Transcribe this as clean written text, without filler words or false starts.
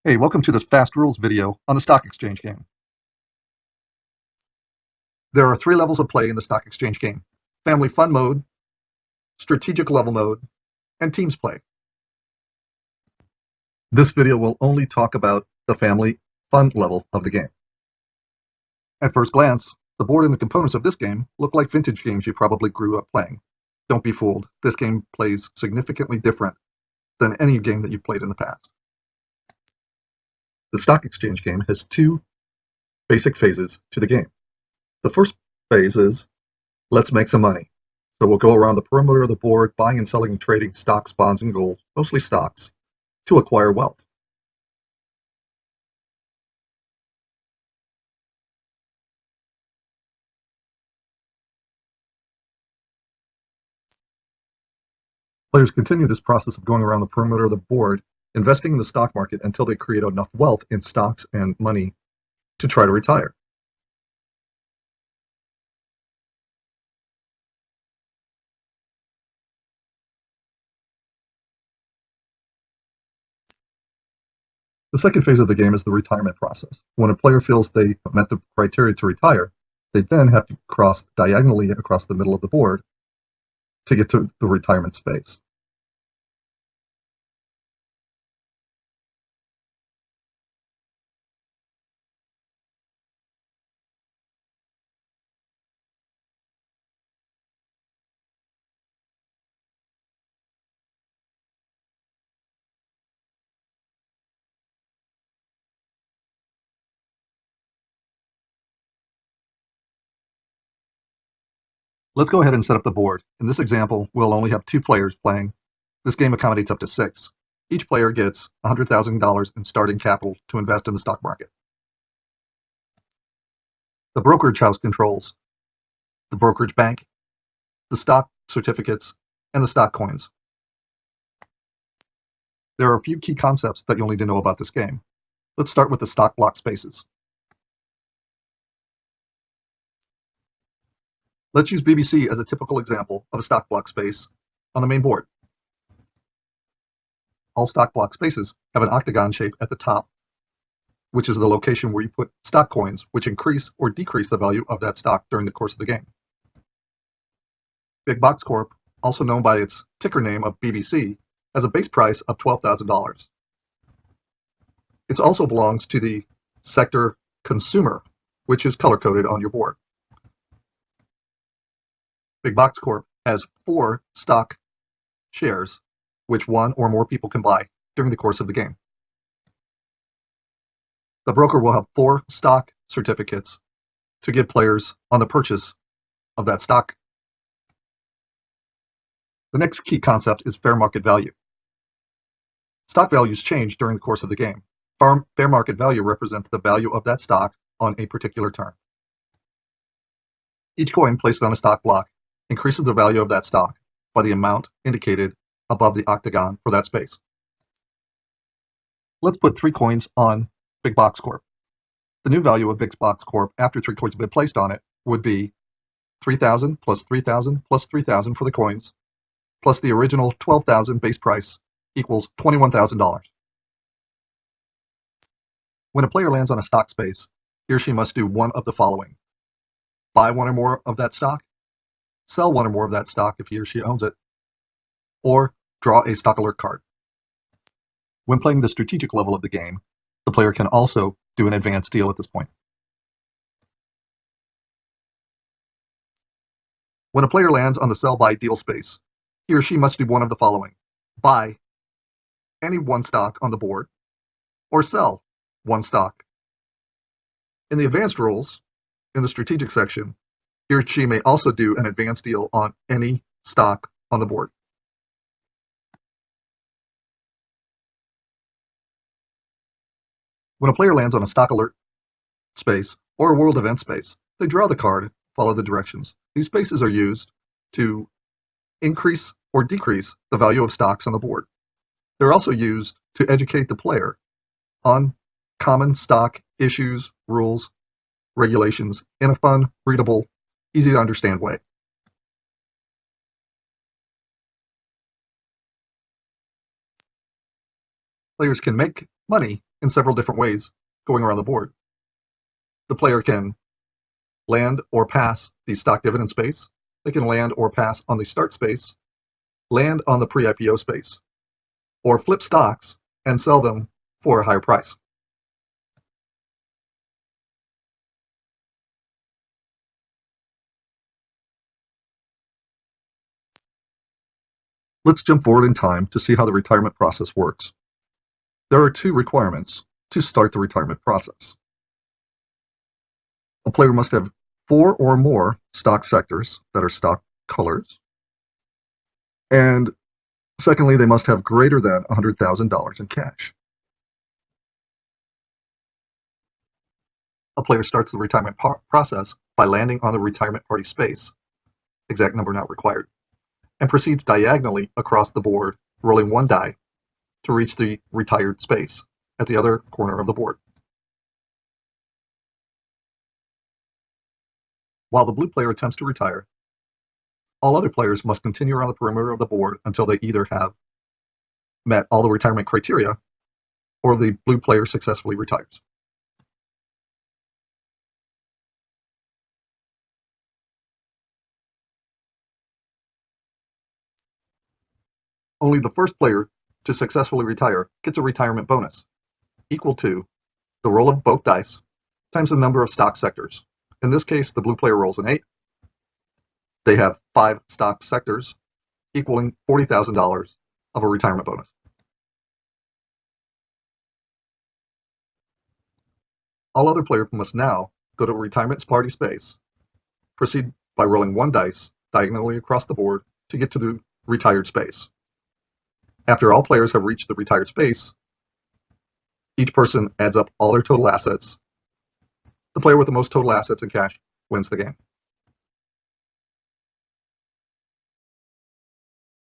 Hey, welcome to this fast rules video on the stock exchange game. There are 3 levels of play in the stock exchange game: family fun mode, strategic level mode, and teams play. This video will only talk about the family fun level of the game. At first glance, the board and the components of this game look like vintage games you probably grew up playing. Don't be fooled, this game plays significantly different than any game that you've played in the past. The stock exchange game has 2 basic phases to the game. The first phase is, let's make some money. So we'll go around the perimeter of the board, buying and selling and trading stocks, bonds, and gold, mostly stocks, to acquire wealth. Players continue this process of going around the perimeter of the board, investing in the stock market until they create enough wealth in stocks and money to try to retire. The second phase of the game is the retirement process. When a player feels they have met the criteria to retire, they then have to cross diagonally across the middle of the board to get to the retirement space. Let's go ahead and set up the board. In this example, we'll only have 2 players playing. This game accommodates up to 6. Each player gets $100,000 in starting capital to invest in the stock market. The brokerage house controls the brokerage bank, the stock certificates, and the stock coins. There are a few key concepts that you'll need to know about this game. Let's start with the stock block spaces. Let's use BBC as a typical example of a stock block space on the main board. All stock block spaces have an octagon shape at the top, which is the location where you put stock coins, which increase or decrease the value of that stock during the course of the game. Big Box Corp, also known by its ticker name of BBC, has a base price of $12,000. It also belongs to the sector consumer, which is color-coded on your board. Big Box Corp has 4 stock shares, which 1 or more people can buy during the course of the game. The broker will have 4 stock certificates to give players on the purchase of that stock. The next key concept is fair market value. Stock values change during the course of the game. Fair market value represents the value of that stock on a particular turn. Each coin placed on a stock block increases the value of that stock by the amount indicated above the octagon for that space. Let's put 3 coins on Big Box Corp. The new value of Big Box Corp after 3 coins have been placed on it would be 3,000 plus 3,000 plus 3,000 for the coins, plus the original 12,000 base price equals $21,000. When a player lands on a stock space, he or she must do one of the following: buy 1 or more of that stock, sell 1 or more of that stock if he or she owns it, or draw a stock alert card. When playing the strategic level of the game, the player can also do an advanced deal at this point. When a player lands on the sell-buy deal space, he or she must do one of the following: buy any 1 stock on the board, or sell 1 stock. In the advanced rules, in the strategic section, he or she may also do an advanced deal on any stock on the board. When a player lands on a stock alert space or a world event space, they draw the card, follow the directions. These spaces are used to increase or decrease the value of stocks on the board. They're also used to educate the player on common stock issues, rules, regulations in a fun, readable, easy to understand way. Players can make money in several different ways going around the board. The player can land or pass the stock dividend space. They can land or pass on the start space, land on the pre-IPO space, or flip stocks and sell them for a higher price. Let's jump forward in time to see how the retirement process works. There are 2 requirements to start the retirement process. A player must have 4 or more stock sectors that are stock colors. And secondly, they must have greater than $100,000 in cash. A player starts the retirement process by landing on the retirement party space, exact number not required, and proceeds diagonally across the board, rolling 1 die to reach the retired space at the other corner of the board. While the blue player attempts to retire, all other players must continue around the perimeter of the board until they either have met all the retirement criteria or the blue player successfully retires. Only the first player to successfully retire gets a retirement bonus equal to the roll of both dice times the number of stock sectors. In this case, the blue player rolls an 8. They have 5 stock sectors, equaling $40,000 of a retirement bonus. All other players must now go to retirement party space, proceed by rolling 1 dice diagonally across the board to get to the retired space. After all players have reached the retired space, each person adds up all their total assets. The player with the most total assets and cash wins the game.